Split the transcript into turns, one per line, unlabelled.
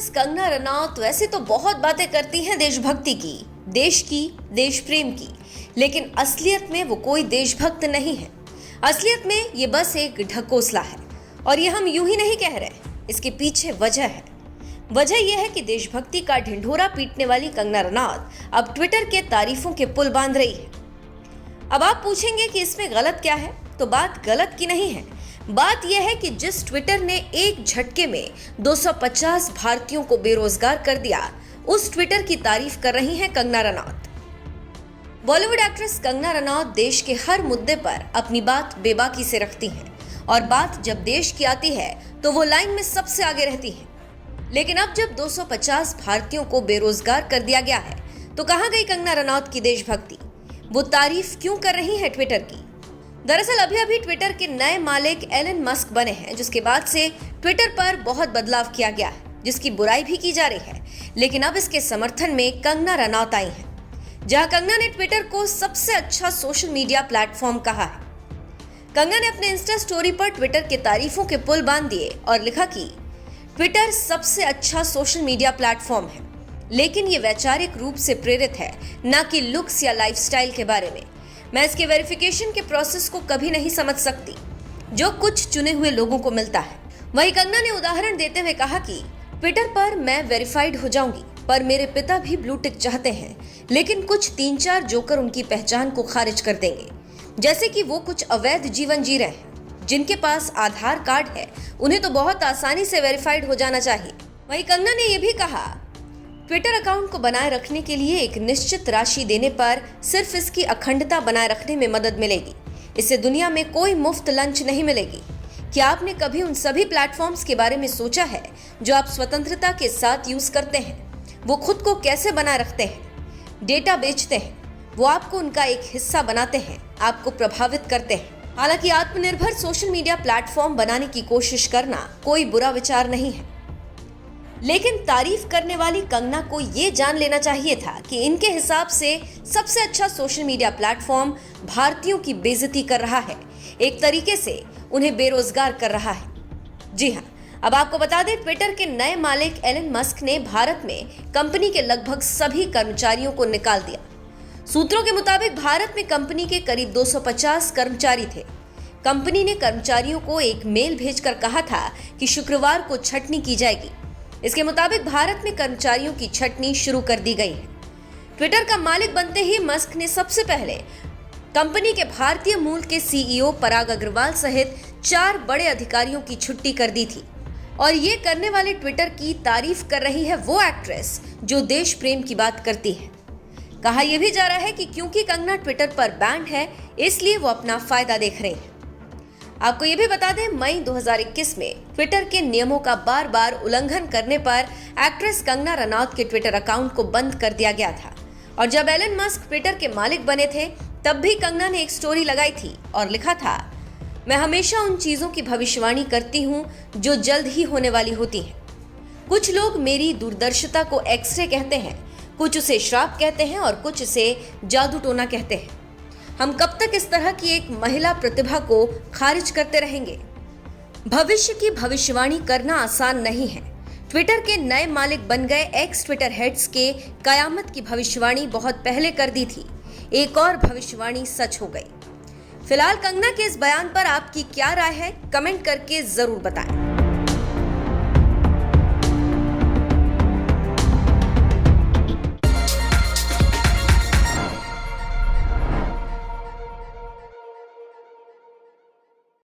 Actress Kangana Ranaut वैसे तो बहुत बातें करती हैं देशभक्ति की, देश की, देश प्रेम की, लेकिन असलियत में वो कोई देशभक्त नहीं है। असलियत में ये बस एक ढकोसला है और ये हम यूं ही नहीं कह रहे, इसके पीछे वजह है। वजह यह है कि देशभक्ति का ढिंढोरा पीटने वाली कंगना रनौत अब ट्विटर के तारीफों के पुल बांध रही है। अब आप पूछेंगे कि इसमें गलत क्या है, तो बात गलत की नहीं है। बात यह है कि जिस ट्विटर ने एक झटके में 250 भारतीयों को बेरोजगार कर दिया, उस ट्विटर की तारीफ कर रही हैं कंगना रनौत। बॉलीवुड एक्ट्रेस कंगना रनौत देश के हर मुद्दे पर अपनी बात बेबाकी से रखती हैं और बात जब देश की आती है तो वो लाइन में सबसे आगे रहती हैं। लेकिन अब जब 250 भारतीयों को बेरोजगार कर दिया गया है तो कहां गई कंगना रनौत की देशभक्ति? वो तारीफ क्यों कर रही हैं ट्विटर की? दरअसल अभी ट्विटर के नए मालिक एलन मस्क बने हैं, जिसके बाद से ट्विटर पर बहुत बदलाव किया गया है, जिसकी बुराई भी की जा रही है। लेकिन अब इसके समर्थन में कंगना रनौत आई हैं, जहां कंगना ने ट्विटर को सबसे अच्छा सोशल मीडिया प्लेटफॉर्म कहा है। कंगना ने अपने इंस्टा स्टोरी पर ट्विटर के तारीफों के पुल बांध दिए और लिखा कि ट्विटर सबसे अच्छा सोशल मीडिया प्लेटफॉर्म है, लेकिन ये वैचारिक रूप से प्रेरित है, न कि लुक्स या लाइफस्टाइल के बारे में। मैं इसके वेरिफिकेशन के प्रोसेस को कभी नहीं समझ सकती, जो कुछ चुने हुए लोगों को मिलता है। वहीं कंगना ने उदाहरण देते हुए कहा कि ट्विटर पर मैं वेरीफाइड हो जाऊंगी, पर मेरे पिता भी ब्लू टिक चाहते हैं, लेकिन कुछ 3-4 जोकर उनकी पहचान को खारिज कर देंगे, जैसे कि वो कुछ अवैध जीवन जी रहे हैं। जिनके पास आधार कार्ड है उन्हें तो बहुत आसानी से वेरीफाइड हो जाना चाहिए। वहीं कंगना ने यह भी कहा, ट्विटर अकाउंट को बनाए रखने के लिए एक निश्चित राशि देने पर सिर्फ इसकी अखंडता बनाए रखने में मदद मिलेगी। इससे दुनिया में कोई मुफ्त लंच नहीं मिलेगी। क्या आपने कभी उन सभी प्लेटफॉर्म्स के बारे में सोचा है जो आप स्वतंत्रता के साथ यूज करते हैं? वो खुद को कैसे बनाए रखते हैं, डेटा बेचते हैं, वो आपको उनका एक हिस्सा बनाते हैं, आपको प्रभावित करते हैं। हालांकि आत्मनिर्भर सोशल मीडिया प्लेटफॉर्म बनाने की कोशिश करना कोई बुरा विचार नहीं है, लेकिन तारीफ करने वाली कंगना को ये जान लेना चाहिए था कि इनके हिसाब से सबसे अच्छा सोशल मीडिया प्लेटफॉर्म भारतीयों की बेइज्जती कर रहा है, एक तरीके से उन्हें बेरोजगार कर रहा है। जी हाँ, अब आपको बता दें, ट्विटर के नए मालिक एलन मस्क ने भारत में कंपनी के लगभग सभी कर्मचारियों को निकाल दिया। सूत्रों के मुताबिक भारत में कंपनी के करीब 250 कर्मचारी थे। कंपनी ने कर्मचारियों को एक मेल भेजकर कहा था कि शुक्रवार को छंटनी की जाएगी। इसके मुताबिक भारत में कर्मचारियों की छंटनी शुरू कर दी गई है। ट्विटर का मालिक बनते ही मस्क ने सबसे पहले कंपनी के भारतीय मूल के सीईओ पराग अग्रवाल सहित 4 बड़े अधिकारियों की छुट्टी कर दी थी। और ये करने वाले ट्विटर की तारीफ कर रही है वो एक्ट्रेस जो देश प्रेम की बात करती है। कहा यह भी जा रहा है कि क्योंकि कंगना ट्विटर पर बैंड है, इसलिए वो अपना फायदा देख रही है। आपको ये भी बता दें, मई 2021 में ट्विटर के नियमों का बार उल्लंघन करने पर एक्ट्रेस कंगना रनौत के ट्विटर अकाउंट को बंद कर दिया गया था। और जब एलन मस्क ट्विटर के मालिक बने थे, तब भी कंगना ने एक स्टोरी लगाई थी और लिखा था, मैं हमेशा उन चीजों की भविष्यवाणी करती हूँ जो जल्द ही होने वाली होती हैं। कुछ लोग मेरी दूरदर्शिता को एक्सरे कहते हैं, कुछ उसे श्राप कहते हैं और कुछ इसे जादू टोना कहते हैं। हम कब तक इस तरह की एक महिला प्रतिभा को खारिज करते रहेंगे? भविष्य की भविष्यवाणी करना आसान नहीं है। ट्विटर के नए मालिक बन गए एक्स ट्विटर हेड्स के कयामत की भविष्यवाणी बहुत पहले कर दी थी। एक और भविष्यवाणी सच हो गई। फिलहाल कंगना के इस बयान पर आपकी क्या राय है, कमेंट करके जरूर बताएं।